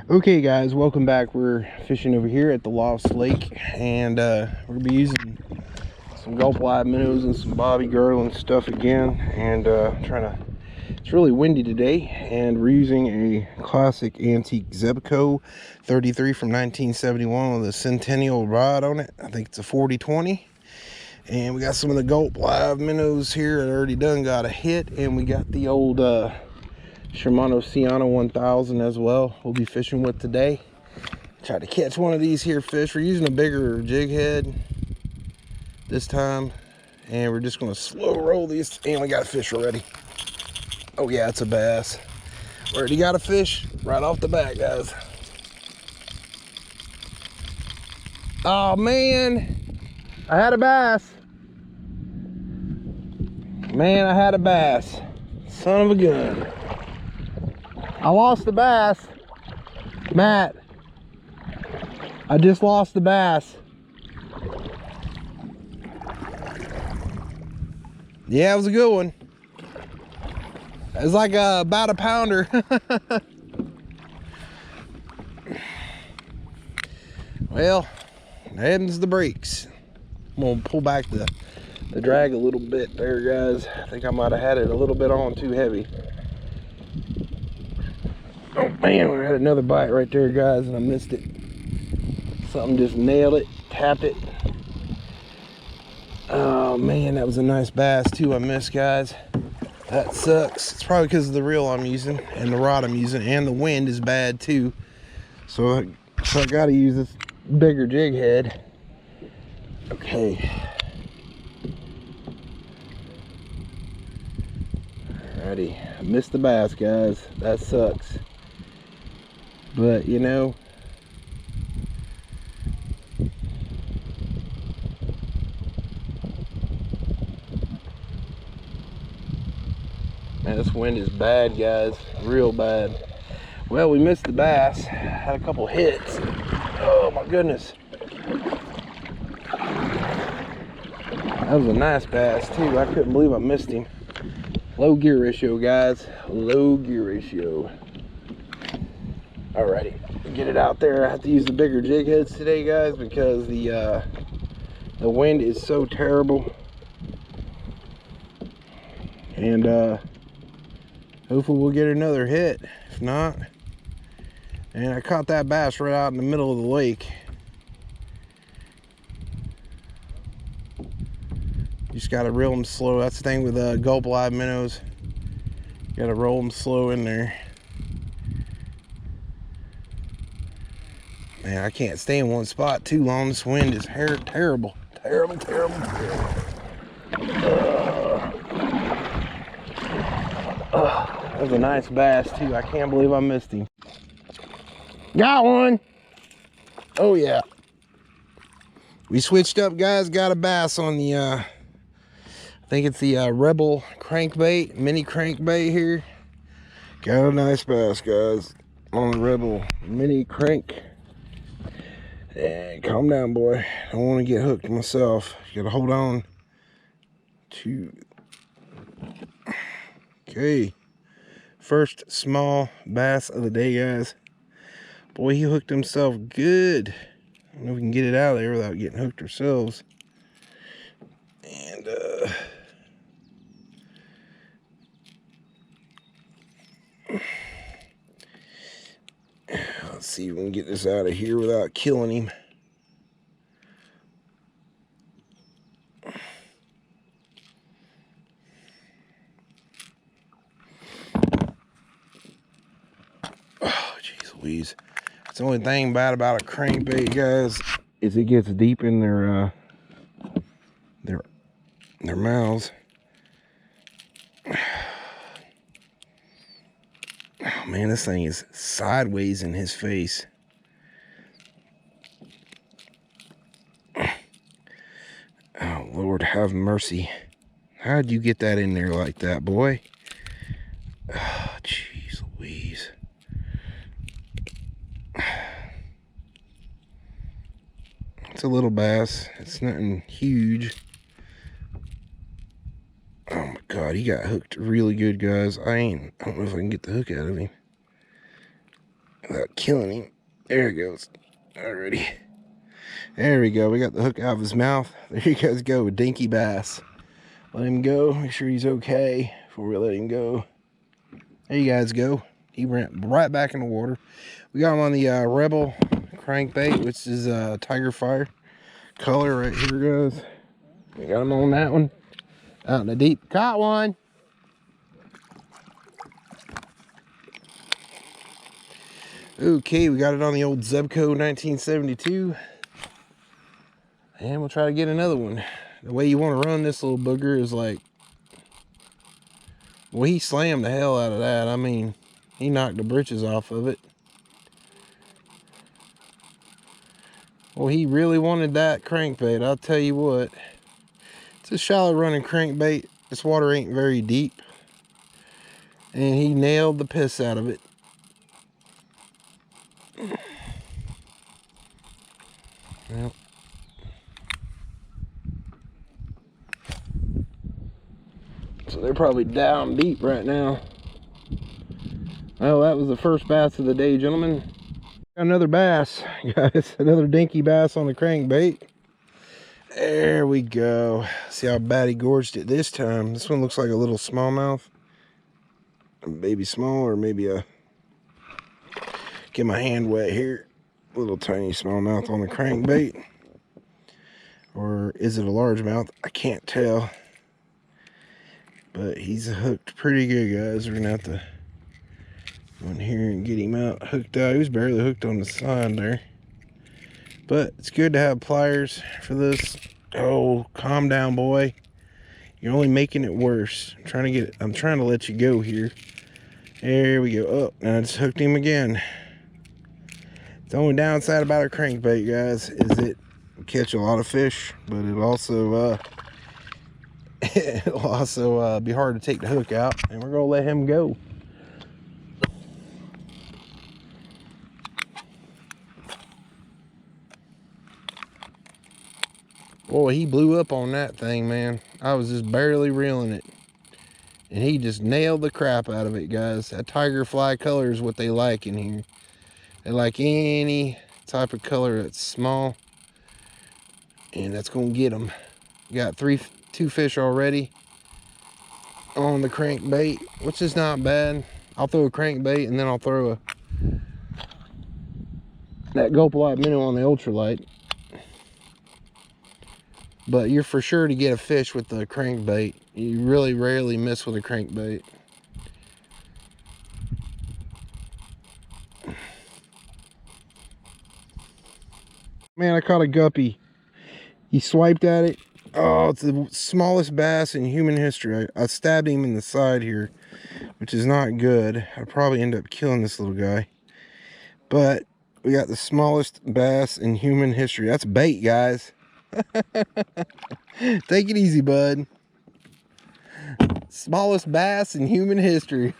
Okay guys, welcome back. We're fishing over here at the Lost Lake, and we're gonna be using some Gulp live minnows and some bobby girl and stuff again, and it's really windy today, and we're using a classic antique Zebco 33 from 1971 with a Centennial rod on it. I think it's a 40-20, and we got some of the Gulp live minnows here that already done got a hit, and we got the old Shimano Sienna 1000 as well we'll be fishing with today. Try to catch one of these here fish. We're using a bigger jig head this time, and we're just going to slow roll these, and we got a fish already. Oh yeah, it's a bass. Already got a fish right off the bat, guys. Oh man, I had a bass. Man, I had a bass. Son of a gun. I lost the bass. Matt, I just lost the bass. Yeah, it was a good one. It was like about a pounder. Well, them's the brakes. I'm gonna pull back the drag a little bit there, guys. I think I might have had it a little bit on too heavy. Oh man, we had another bite right there, guys, and I missed it. Something just nailed it, tapped it. Oh man, that was a nice bass too I missed, guys. That sucks. It's probably because of the reel I'm using and the rod I'm using, and the wind is bad too. So I gotta use this bigger jig head. Okay. Alrighty, I missed the bass, guys. That sucks. But you know, man, this wind is bad, guys. Real bad. Well, we missed the bass. Had a couple hits. Oh my goodness. That was a nice bass too. I couldn't believe I missed him. Low gear ratio, guys. Low gear ratio. Alrighty, get it out there. I have to use the bigger jig heads today, guys, because the wind is so terrible. And hopefully we'll get another hit. If not, and I caught that bass right out in the middle of the lake. You just gotta reel them slow. That's the thing with Gulp live minnows. You gotta roll them slow in there. Man, I can't stay in one spot too long. This wind is terrible. Terrible, terrible, terrible. That was a nice bass too. I can't believe I missed him. Got one. Oh yeah. We switched up, guys. Got a bass on the I think it's the Rebel crankbait, mini crankbait here. Got a nice bass, guys, on the Rebel mini crank. And calm down, boy. I don't want to get hooked myself. You gotta hold on to. Okay, first small bass of the day, guys. Boy, he hooked himself good. I don't know if we can get it out of there without getting hooked ourselves. And let's see if we can get this out of here without killing him. Oh, jeez Louise. It's the only thing bad about a crankbait, guys, is it gets deep in their mouths. Oh man, this thing is sideways in his face. Oh Lord, have mercy. How'd you get that in there like that, boy? Oh, jeez Louise. It's a little bass. It's nothing huge. Oh my God, he got hooked really good, guys. I don't know if I can get the hook out of him. without killing him. There it goes. Alrighty. There we go. We got the hook out of his mouth. There you guys go, a dinky bass. Let him go. Make sure he's okay before we let him go. There you guys go. He went right back in the water. We got him on the Rebel crankbait, which is Tiger Fire color right here, guys. We got him on that one. Out in the deep. Caught one. Okay, we got it on the old Zebco 1972. And we'll try to get another one. The way you want to run this little booger is like, well, he slammed the hell out of that. I mean, he knocked the britches off of it. Well, he really wanted that crankbait. I'll tell you what. It's a shallow running crankbait. This water ain't very deep. And he nailed the piss out of it. Well, so they're probably down deep right now. Well, that was the first bass of the day, gentlemen. Got another bass, guys. Another dinky bass on the crankbait. There we go. See how bad he gorged it this time. This one looks like a little smallmouth. Maybe small, or maybe a... Get my hand wet here. Little tiny smallmouth on the crankbait. Or is it a largemouth? I can't tell. But he's hooked pretty good, guys. We're gonna have to go in here and get him out. Hooked out. He was barely hooked on the side there. But it's good to have pliers for this. Oh, calm down, boy. You're only making it worse. I'm trying to let you go here. There we go. Oh, now I just hooked him again. The only downside about a crankbait, guys, is it catch a lot of fish, but it'll also be hard to take the hook out, and we're gonna let him go. Boy, he blew up on that thing, man. I was just barely reeling it, and he just nailed the crap out of it, guys. That tiger fly color is what they like in here. They like any type of color that's small, and that's gonna get them. Got two fish already on the crankbait, which is not bad. I'll throw a crankbait, and then I'll throw that Gulp-Light minnow on the ultralight. But you're for sure to get a fish with the crankbait. You really rarely miss with a crankbait. Man, I caught a guppy. He swiped at it. Oh, it's the smallest bass in human history. I stabbed him in the side here, which is not good. I'd probably end up killing this little guy. But we got the smallest bass in human history. That's bait, guys. Take it easy, bud. Smallest bass in human history.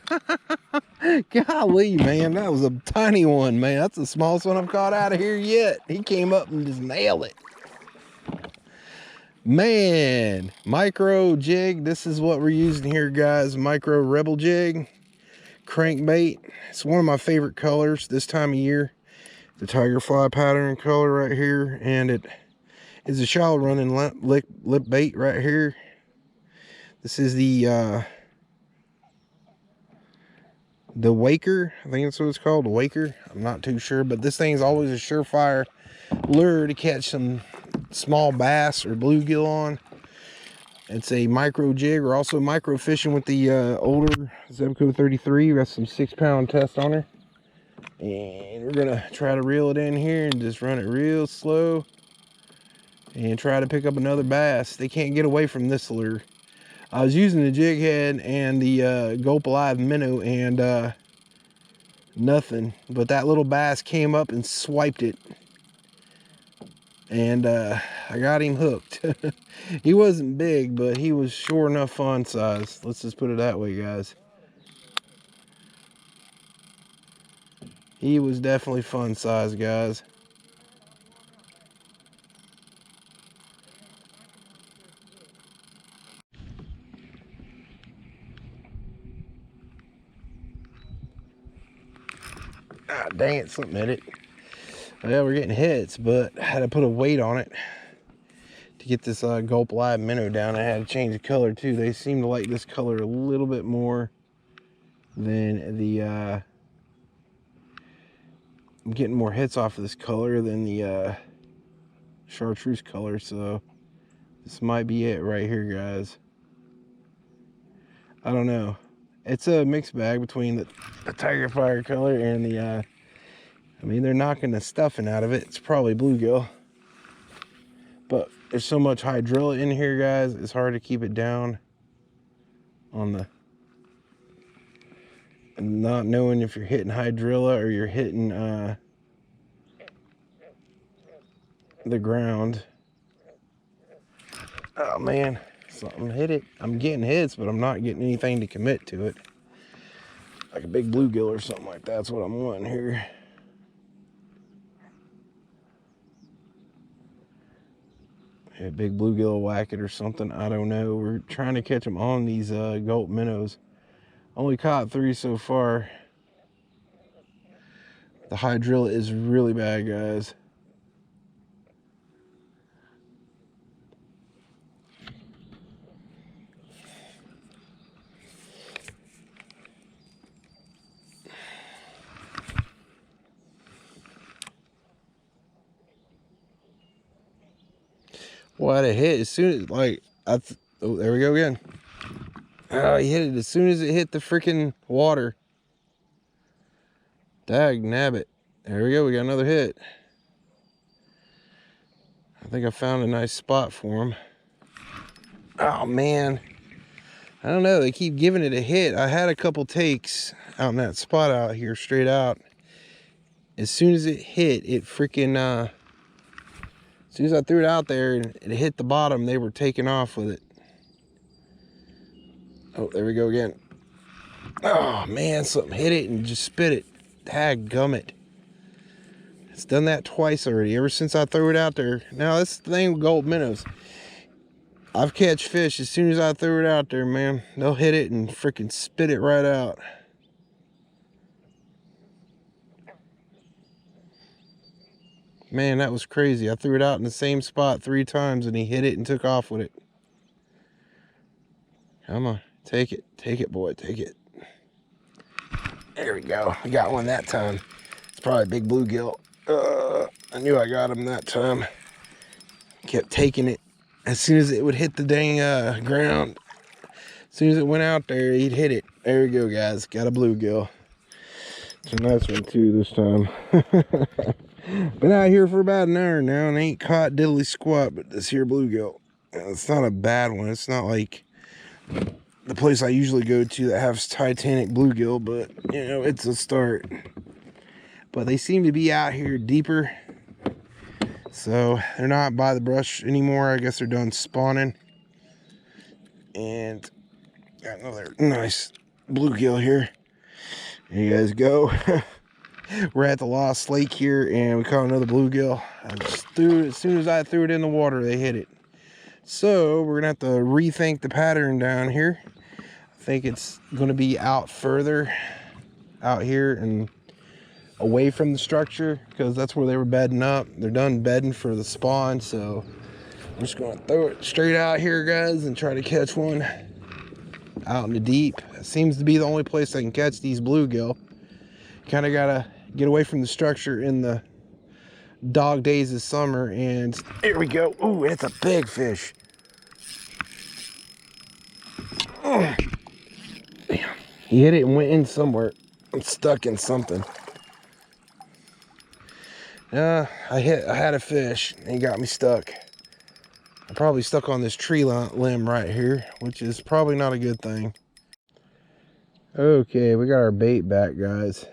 Golly, man, that was a tiny one, man. That's the smallest one I've caught out of here yet. He came up and just nailed it. Man, micro jig. This is what we're using here, guys. Micro Rebel jig. Crankbait. It's one of my favorite colors this time of year. The tiger fly pattern color right here. And it is a shallow running lip bait right here. This is the Waker. I think that's what it's called, the Waker. I'm not too sure, but this thing's always a surefire lure to catch some small bass or bluegill on. It's a micro jig. We're also micro fishing with the older Zebco 33. We got some 6-pound test on her. And we're gonna try to reel it in here and just run it real slow and try to pick up another bass. They can't get away from this lure. I was using the jig head and the Gulp-Light minnow and nothing, but that little bass came up and swiped it, and I got him hooked. He wasn't big, but he was sure enough fun size. Let's just put it that way, guys. He was definitely fun size, guys. Ah, dang it, something hit it. Well, we're getting hits, but I had to put a weight on it to get this gulp live minnow down. I had to change the color too. They seem to like this color a little bit more than the I'm getting more hits off of this color than the chartreuse color, so this might be it right here, guys. I don't know. It's a mixed bag between the tiger fire color and the I mean, they're knocking the stuffing out of it. It's probably bluegill, but there's so much hydrilla in here, guys, it's hard to keep it down on the, not knowing if you're hitting hydrilla or you're hitting the ground. Oh man, something hit it. I'm getting hits, but I'm not getting anything to commit to it. Like a big bluegill or something like that. That's what I'm wanting here. A big bluegill whack it or something. I don't know. We're trying to catch them on these gulp minnows. Only caught 3 so far. The hydrilla is really bad, guys. Well, I had a hit as soon as, like, oh, there we go again. Oh, he hit it as soon as it hit the freaking water. Dag nabbit. There we go. We got another hit. I think I found a nice spot for him. Oh, man. I don't know. They keep giving it a hit. I had a couple takes out in that spot out here, straight out. As soon as it hit, it freaking, as soon as I threw it out there and it hit the bottom, they were taking off with it. Oh, there we go again. Oh, man, something hit it and just spit it. Dadgummit. It's done that twice already, ever since I threw it out there. Now, that's the thing with gulp minnows. I've catch fish as soon as I threw it out there, man. They'll hit it and freaking spit it right out. Man, that was crazy. I threw it out in the same spot 3 times and he hit it and took off with it. Come on, take it. Take it, boy, take it. There we go. We got one that time. It's probably a big bluegill. I knew I got him that time. Kept taking it. As soon as it would hit the dang ground, as soon as it went out there, he'd hit it. There we go, guys. Got a bluegill. It's a nice one, too, this time. Been out here for about an hour now and ain't caught diddly squat, but this here bluegill. It's not a bad one. It's not like the place I usually go to that has Titanic bluegill, but, you know, it's a start. But they seem to be out here deeper. So they're not by the brush anymore. I guess they're done spawning. And got another nice bluegill here. There you guys go. We're at the Lost Lake here and we caught another bluegill. I just threw it, as soon as I threw it in the water, they hit it. So we're gonna have to rethink the pattern down here. I think it's gonna be out further out here and away from the structure, because that's where they were bedding up. They're done bedding for the spawn, so I'm just gonna throw it straight out here, guys, and try to catch one out in the deep. It seems to be the only place I can catch these bluegill. Kind of gotta get away from the structure in the dog days of summer. And here we go. Ooh, it's a big fish. Oh, damn. He hit it and went in somewhere. I'm stuck in something. I had a fish and he got me stuck. I'm probably stuck on this tree limb right here, which is probably not a good thing. Okay, we got our bait back, guys.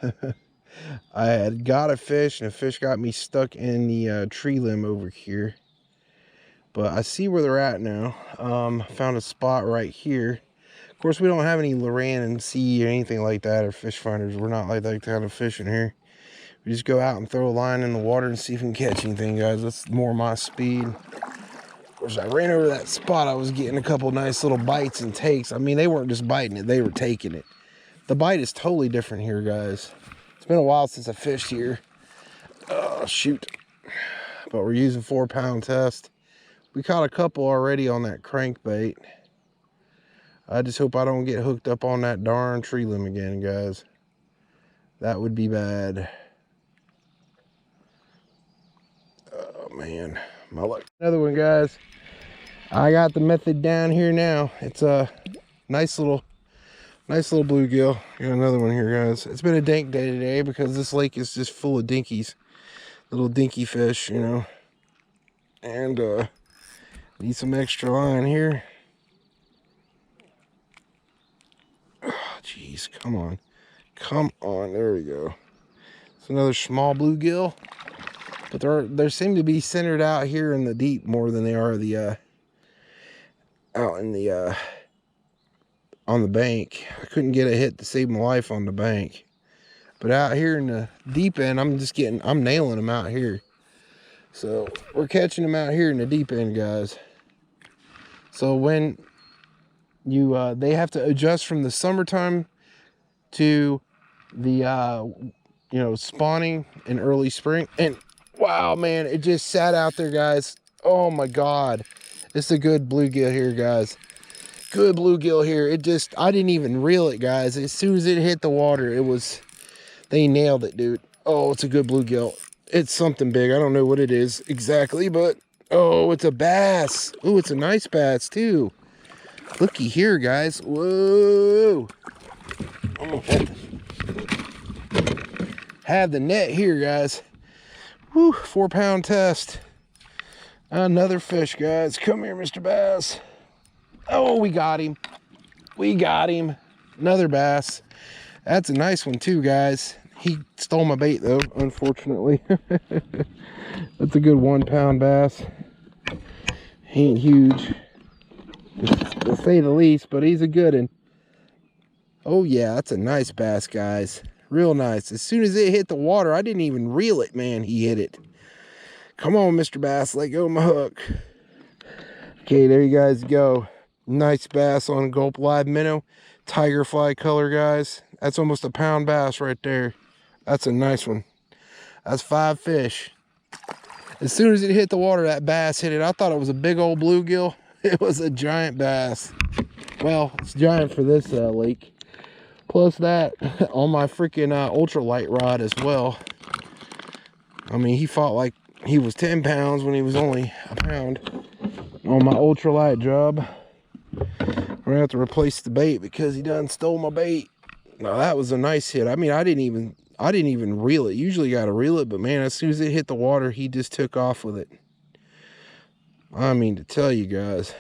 I had got a fish and the fish got me stuck in the tree limb over here. But I see where they're at now. Found a spot right here. Of course, we don't have any Loran and Sea or anything like that, or fish finders. We're not like that kind of fish in here. We just go out and throw a line in the water and see if we can catch anything, guys. That's more my speed. Of course, I ran over that spot. I was getting a couple nice little bites and takes. I mean, they weren't just biting it, they were taking it. The bite is totally different here, guys. It's been a while since I fished here. Oh, shoot. But we're using 4-pound test. We caught a couple already on that crankbait. I just hope I don't get hooked up on that darn tree limb again, guys. That would be bad. Oh, man. My luck. Another one, guys. I got the method down here now. It's a nice little bluegill. Got another one here, guys. It's been a dank day today because this lake is just full of dinkies. Little dinky fish, you know. And need some extra line here. Oh, jeez, come on. Come on, there we go. It's another small bluegill. But they seem to be centered out here in the deep more than they are the out in the on the bank. I couldn't get a hit to save my life on the bank. But out here in the deep end, I'm nailing them out here. So we're catching them out here in the deep end, guys. So when you they have to adjust from the summertime to the you know, spawning in early spring. And wow, man, it just sat out there, guys. Oh my god, it's a good bluegill here, guys. Good bluegill here. I didn't even reel it, guys. As soon as it hit the water, they nailed it, dude. Oh, it's a good bluegill. It's something big. I don't know what it is exactly, but oh, it's a bass. Oh, it's a nice bass too. Looky here, guys. Whoa. I'm gonna have the net here, guys. Whew, 4-pound test. Another fish, guys. Come here, Mr. Bass. Oh, we got him. We got him. Another bass. That's a nice one too, guys. He stole my bait though, unfortunately. That's a good 1-pound bass. He ain't huge, to say the least, but he's a good one. Oh yeah, that's a nice bass, guys. Real nice. As soon as it hit the water, I didn't even reel it, man. He hit it. Come on, Mr. Bass, let go of my hook. Okay, there you guys go. Nice bass on Gulp Live minnow. Tiger fly color, guys. That's almost a pound bass right there. That's a nice one. That's 5 fish. As soon as it hit the water, that bass hit it. I thought it was a big old bluegill. It was a giant bass. Well, it's giant for this lake. Plus that on my freaking ultralight rod as well. I mean, he fought like he was 10 pounds when he was only a pound on my ultralight job. We're gonna have to replace the bait because he done stole my bait. Now that was a nice hit. I mean, I didn't even reel it. Usually you gotta reel it, but man, as soon as it hit the water, he just took off with it. I mean, to tell you guys,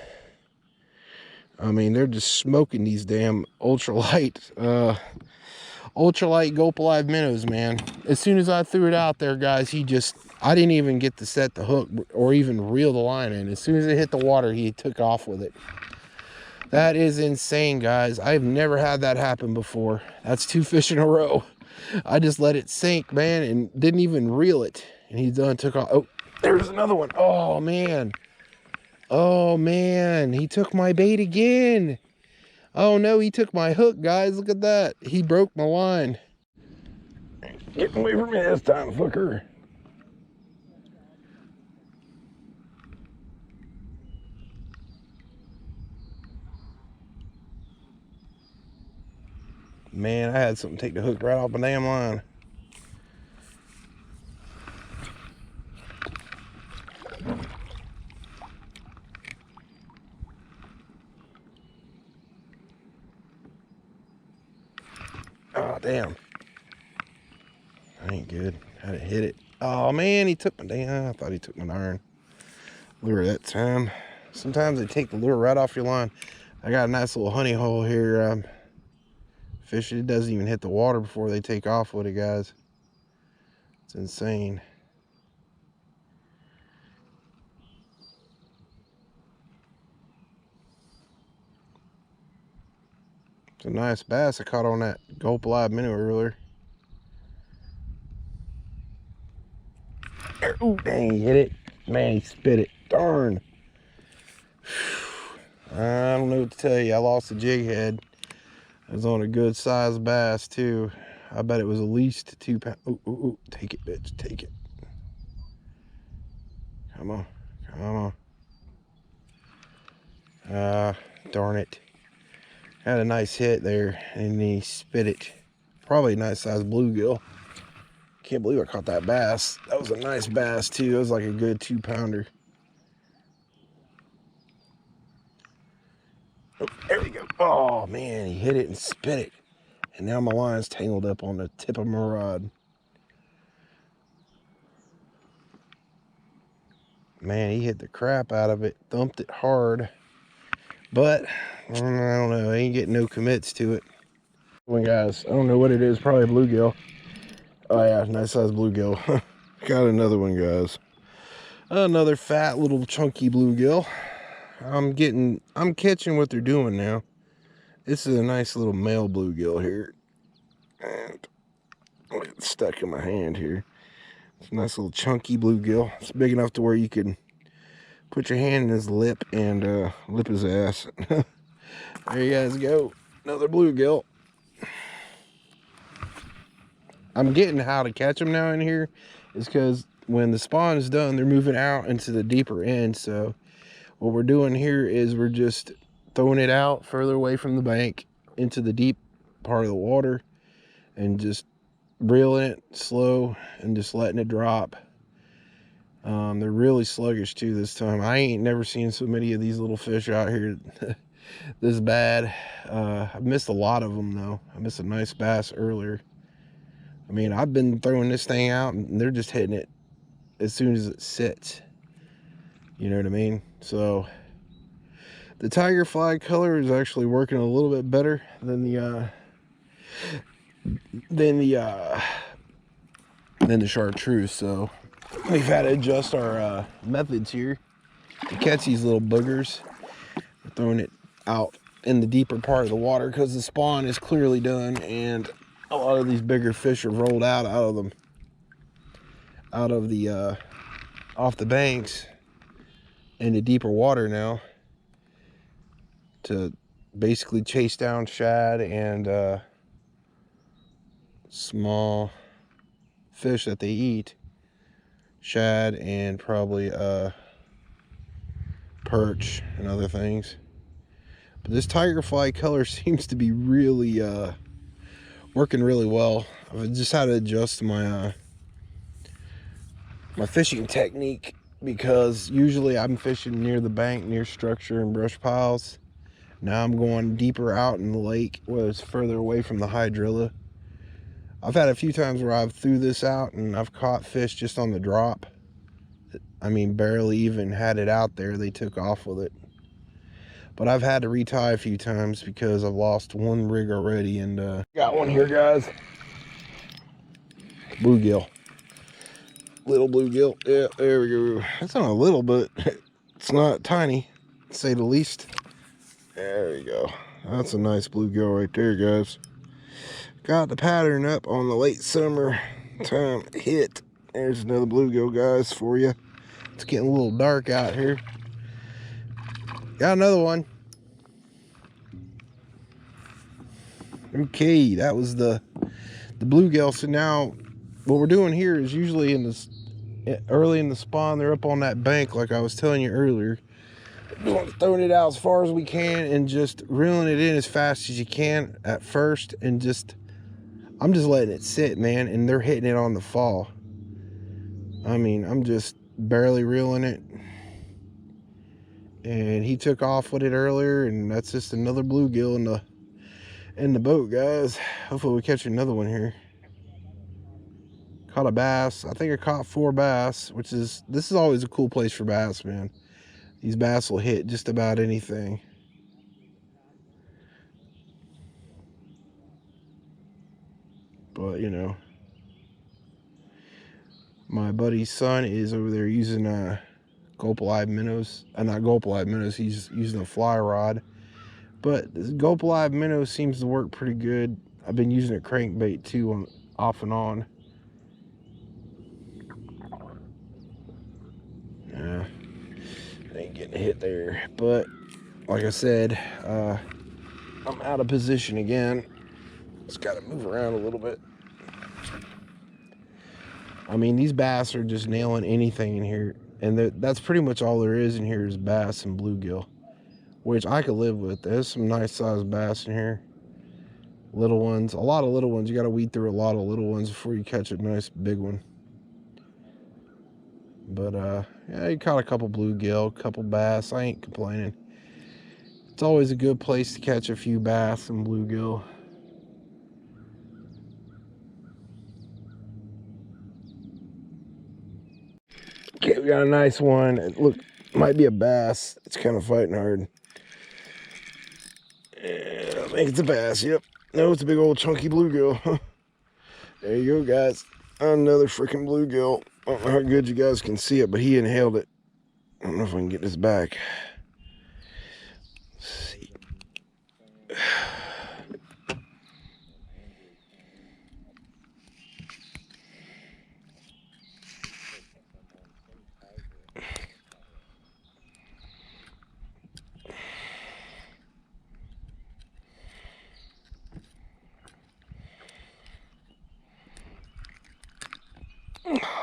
I mean, they're just smoking these damn ultralight Gulp Live minnows, man. As soon as I threw it out there, guys, I didn't even get to set the hook or even reel the line in. As soon as it hit the water, he took off with it. That is insane, guys. I've never had that happen before. That's 2 fish in a row. I just let it sink, man, and didn't even reel it. And he done took off. Oh, there's another one. Oh, man. Oh, man. He took my bait again. Oh, no, he took my hook, guys. Look at that. He broke my line. Get away from me this time, fucker. Man, I had something take the hook right off my damn line. Oh, damn. That ain't good. Had to hit it. Oh, man, he took my damn. I thought he took my iron lure that time. Sometimes they take the lure right off your line. I got a nice little honey hole here. Fish, it doesn't even hit the water before they take off with it, guys. It's insane. It's a nice bass I caught on that Gulp Live minnow earlier. Oh, dang, he hit it. Man, he spit it. Darn. I don't know what to tell you. I lost the jig head. It was on a good sized bass too. I bet it was at least 2 pounds. Ooh, take it, bitch, take it. Come on, come on. Darn it. Had a nice hit there, and he spit it. Probably a nice sized bluegill. Can't believe I caught that bass. That was a nice bass too. It was like a good 2-pounder. Oh, there we go. Oh man, he hit it and spit it. And now my line's tangled up on the tip of my rod. Man, he hit the crap out of it, thumped it hard. But, I don't know, I ain't getting no commits to it. Well, guys, I don't know what it is, probably a bluegill. Oh yeah, nice size bluegill. Got another one, guys. Another fat little chunky bluegill. I'm catching what they're doing now. This is a nice little male bluegill here. And it's stuck in my hand here. It's a nice little chunky bluegill. It's big enough to where you can put your hand in his lip and lip his ass. There you guys go. Another bluegill. I'm getting how to catch them now in here is because when the spawn is done, they're moving out into the deeper end. So what we're doing here is we're just throwing it out further away from the bank into the deep part of the water and just reeling it slow and just letting it drop. They're really sluggish too this time. I ain't never seen so many of these little fish out here this bad. I missed a lot of them though. I missed a nice bass earlier. I mean, I've been throwing this thing out and they're just hitting it as soon as it sits. You know what I mean? So the tiger fly color is actually working a little bit better than the chartreuse. So we've had to adjust our methods here to catch these little boogers. We're throwing it out in the deeper part of the water because the spawn is clearly done and a lot of these bigger fish have rolled out of them, off the banks into deeper water now to basically chase down shad and small fish that they eat. Shad and probably perch and other things. But this tiger fly color seems to be really working really well. I've just had to adjust my my fishing technique because usually I'm fishing near the bank, near structure and brush piles. Now I'm going deeper out in the lake where it's further away from the hydrilla. I've had a few times where I've threw this out and I've caught fish just on the drop. I mean, barely even had it out there. They took off with it. But I've had to retie a few times because I've lost one rig already. And got one here, guys. Bluegill. Little bluegill. Yeah, there we go. It's not a little, but it's not tiny, to say the least. There we go. That's a nice bluegill right there, guys. Got the pattern up on the late summer time hit. There's another bluegill, guys, for you. It's getting a little dark out here. Got another one. Okay, that was the bluegill. So now what we're doing here is usually early in the spawn, they're up on that bank like I was telling you earlier. Throwing it out as far as we can and just reeling it in as fast as you can at first, and I'm just letting it sit, man, and they're hitting it on the fall. I mean, I'm just barely reeling it. And he took off with it earlier, and that's just another bluegill in the boat, guys. Hopefully we catch another one here. Caught a bass. I think I caught 4 bass, this is always a cool place for bass, man. These bass will hit just about anything. But, you know, my buddy's son is over there using gulp-live minnows. Not gulp-live minnows, he's using a fly rod. But this gulp-live minnow seems to work pretty good. I've been using a crankbait too, off and on. Yeah, ain't getting hit there. But like I said, I'm out of position again. Just got to move around a little bit. I mean, these bass are just nailing anything in here. And that's pretty much all there is in here is bass and bluegill, which I could live with. There's some nice sized bass in here. Little ones, a lot of little ones. You got to weed through a lot of little ones before you catch a nice big one. But yeah, you caught a couple bluegill, a couple bass. I ain't complaining. It's always a good place to catch a few bass and bluegill. Okay, we got a nice one. It might be a bass. It's kind of fighting hard. Yeah, I think it's a bass. Yep. No, it's a big old chunky bluegill. There you go, guys. Another freaking bluegill. I don't know how good you guys can see it, but he inhaled it. I don't know if I can get this back. Let's see.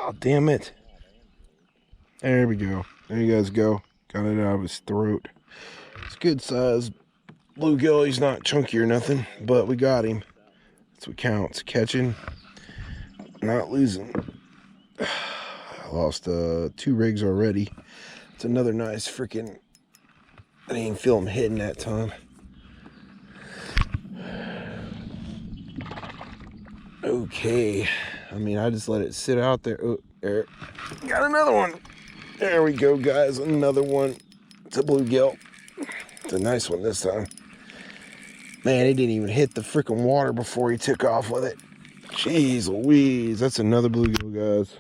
Oh, damn it. There we go. There you guys go. Got it out of his throat. It's good size bluegill. He's not chunky or nothing, but we got him. That's what counts. Catching, not losing. I lost 2 rigs already. It's another nice freaking... I didn't even feel him hitting that time. Okay. I mean, I just let it sit out there. Oh, there. Got another one. There we go, guys. Another one. It's a bluegill. It's a nice one this time. Man, it didn't even hit the freaking water before he took off with it. Jeez Louise. That's another bluegill, guys.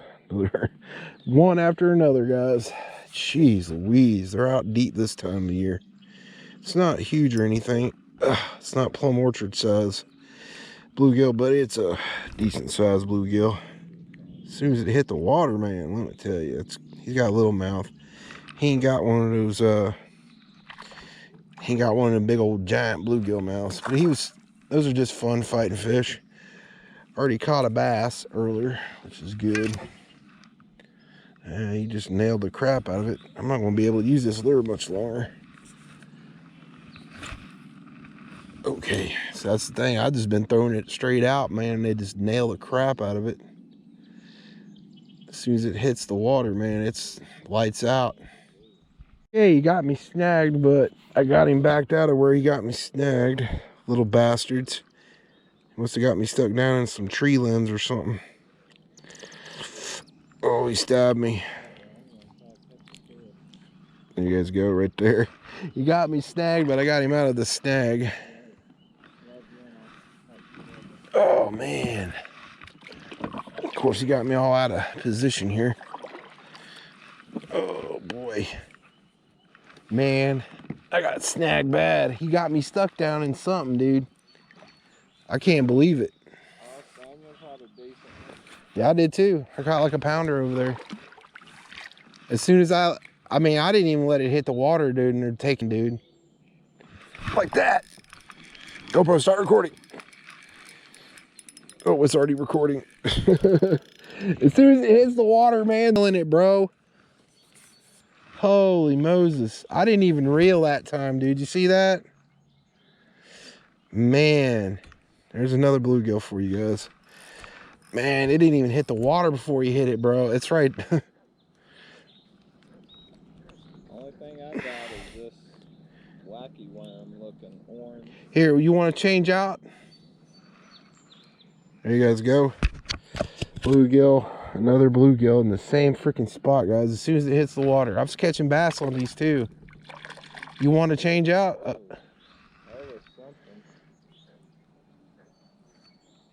One after another, guys. Jeez Louise. They're out deep this time of year. It's not huge or anything. It's not plum orchard size bluegill, but it's a decent sized bluegill. As soon as it hit the water, man, let me tell you, he's got a little mouth. He ain't got one of those he ain't got one of them big old giant bluegill mouths. But those are just fun fighting fish. Already caught a bass earlier, which is good. He just nailed the crap out of it. I'm not gonna be able to use this lure much longer. Okay, so that's the thing. I've just been throwing it straight out, man. They just nail the crap out of it. As soon as it hits the water, man, it's lights out. Yeah, he got me snagged, but I got him backed out of where he got me snagged. Little bastards. Must have got me stuck down in some tree limbs or something. Oh, he stabbed me. There you guys go, right there. You got me snagged, but I got him out of the snag. Oh, man. Of course, he got me all out of position here. Oh, boy. Man, I got snagged bad. He got me stuck down in something, dude. I can't believe it. Yeah, I did too. I caught like a pounder over there. As soon as I mean, I didn't even let it hit the water, dude, and they're taking, dude. Like that. GoPro, start recording. Oh, it's already recording. As soon as it hits the water, man, in it, bro. Holy Moses. I didn't even reel that time, dude. You see that? Man. There's another bluegill for you guys. Man, it didn't even hit the water before you hit it, bro. It's right. Only thing I got is this wacky one I'm looking orange. Here, you want to change out? There you guys go. Bluegill, another bluegill in the same freaking spot, guys. As soon as it hits the water. I was catching bass on these too. You want to change out? That was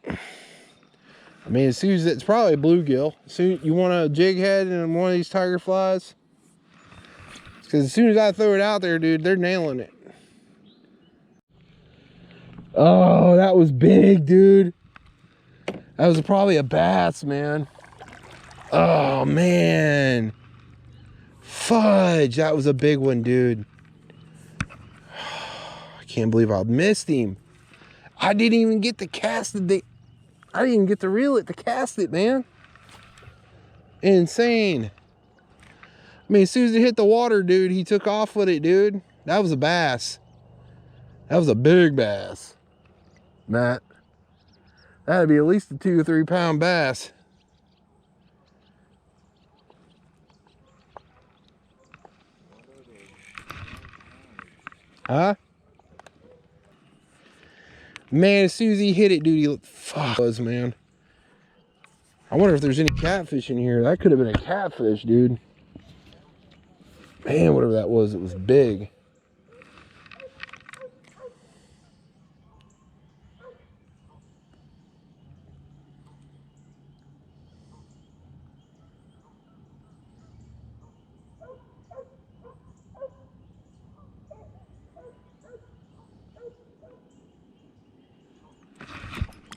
something. I mean, as soon as it's probably a bluegill. Soon you want a jig head and one of these tiger flies? Because as soon as I throw it out there, dude, they're nailing it. Oh, that was big, dude. That was probably a bass, man. Oh, man. Fudge, that was a big one, dude. I can't believe I missed him. I didn't even get to cast it. I didn't even get to reel it to cast it, man. Insane. I mean, as soon as it hit the water, dude, he took off with it, dude. That was a bass. That was a big bass. Matt. That'd be at least a 2 or 3 pound bass. Huh? Man, as soon as he hit it, dude, he looked, fuck, man. I wonder if there's any catfish in here. That could have been a catfish, dude. Man, whatever that was, it was big.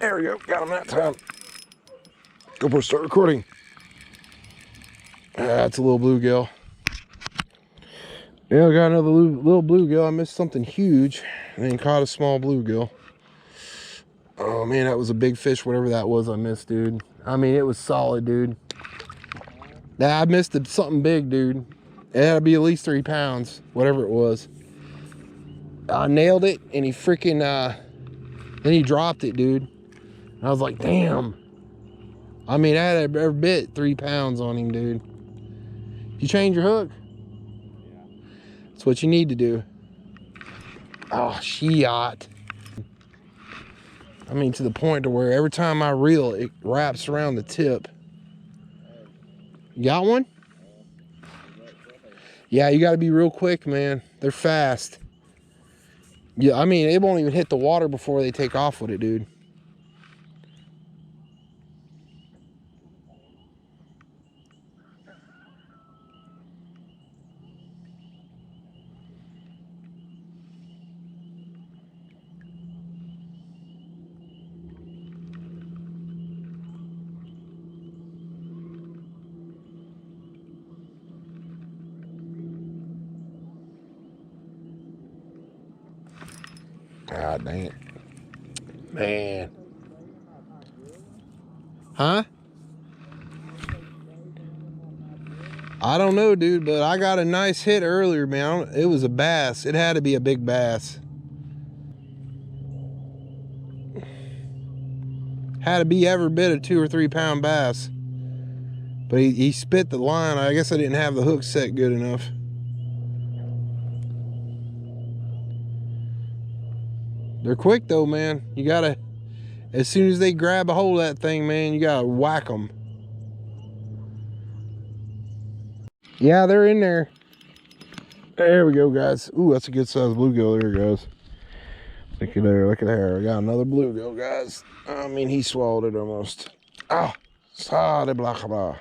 There we go, got him that time. GoPro, start recording. That's a little bluegill. Yeah, I got another little bluegill. I missed something huge and then caught a small bluegill. Oh man, that was a big fish, whatever that was I missed, dude. I mean, it was solid, dude. Yeah, I missed something big, dude. It had to be at least 3 pounds, whatever it was. I nailed it, and he freaking, then he dropped it, dude. And I was like, damn. I mean, I had every bit 3 pounds on him, dude. You change your hook? Yeah. That's what you need to do. Oh, shit. I mean, to the point to where every time I reel, it wraps around the tip. You got one? Yeah, you got to be real quick, man. They're fast. Yeah, I mean, it won't even hit the water before they take off with it, dude. God dang it. Man. Huh? I don't know, dude, but I got a nice hit earlier, man. It was a bass. It had to be a big bass. Had to be every bit a 2 or 3 pound bass. But he spit the line. I guess I didn't have the hook set good enough. They're quick though, man. You gotta, as soon as they grab a hold of that thing, man, you gotta whack them. Yeah, they're in there. There we go, guys. Ooh, that's a good size bluegill. There it goes. Look at there, look at there. I got another bluegill, guys. I mean, he swallowed it almost. Ah, de blah blah.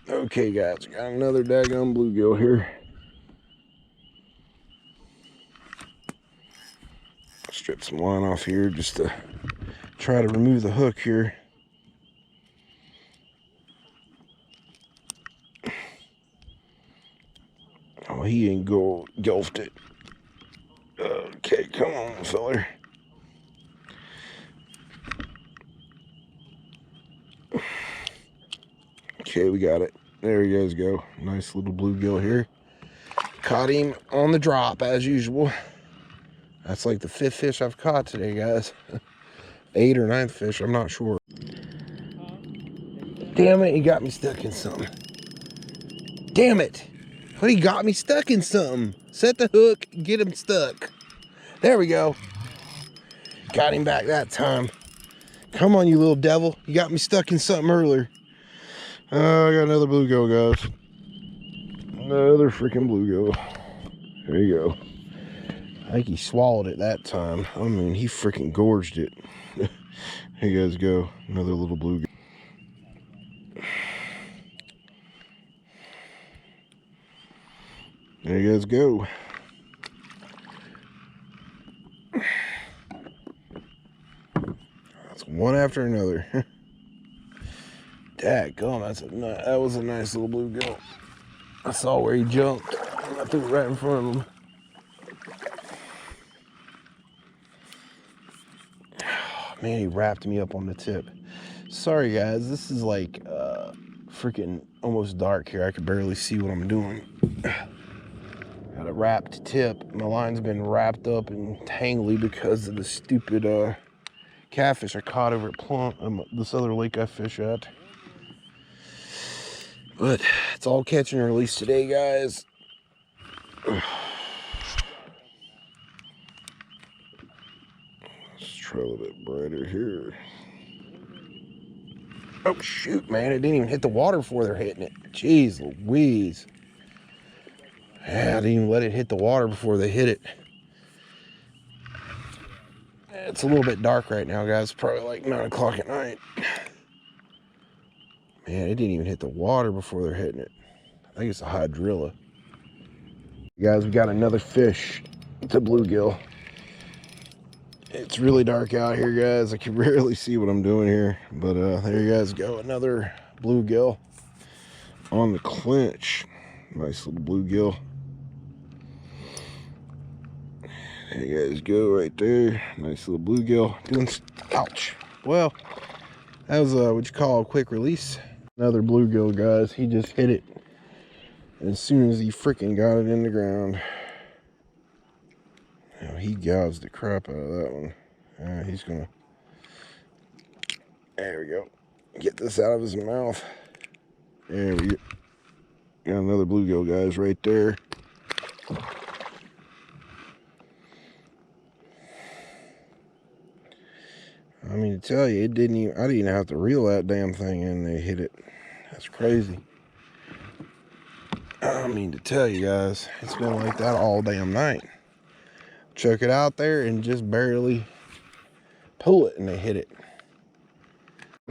Okay, guys, got another daggone bluegill here. Strip some line off here just to try to remove the hook here. Oh, he ain't gulfed it. Okay, come on, feller. Okay, we got it. There you guys go. Nice little bluegill here. Caught him on the drop as usual. That's like the 5th fish I've caught today, guys. 8th or 9th fish, I'm not sure. Damn it, he got me stuck in something. Damn it. But he got me stuck in something. Set the hook, get him stuck. There we go. Got him back that time. Come on, you little devil. You got me stuck in something earlier. I got another bluegill, guys. Another freaking bluegill. There you go. I think he swallowed it that time. I mean, he freaking gorged it. Here you guys go. Another little bluegill. There you guys go. That's one after another. Dadgum, that was a nice little bluegill. I saw where he jumped. I threw it right in front of him. Man, he wrapped me up on the tip. Sorry guys, this is like freaking almost dark here. I can barely see what I'm doing. Got a wrapped tip. My line's been wrapped up and tangly because of the stupid catfish I caught over at this other lake I fish at. But it's all catch and release today, guys. Let's try a little bit brighter here. Oh shoot, man, it didn't even hit the water before they're hitting it. Jeez Louise. Yeah, I didn't even let it hit the water before they hit it. It's a little bit dark right now, guys. It's probably like 9 o'clock at night. Man, it didn't even hit the water before they're hitting it. I think it's a hydrilla. Guys, we got another fish. It's a bluegill. It's really dark out here, guys. I can barely see what I'm doing here. But there you guys go. Another bluegill on the clinch. Nice little bluegill. There you guys go right there. Nice little bluegill. Ouch. Well, that was what you call a quick release. Another bluegill, guys. He just hit it as soon as he freaking got it in the ground. Now he gouged the crap out of that one. He's gonna. There we go. Get this out of his mouth. There we go. Got another bluegill, guys, right there. I mean, to tell you, I didn't even have to reel that damn thing in. They hit it. That's crazy. I mean, to tell you guys, it's been like that all damn night. Chuck it out there and just barely pull it and they hit it.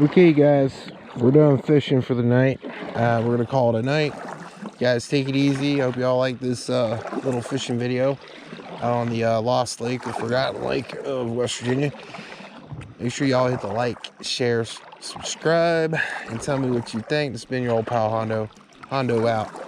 Okay, guys, we're done fishing for the night. We're going to call it a night. Guys, take it easy. Hope y'all like this little fishing video out on the Lost Lake or Forgotten Lake of West Virginia. Make sure y'all hit the like, share, subscribe, and tell me what you think. This has been your old pal Hondo. Hondo out.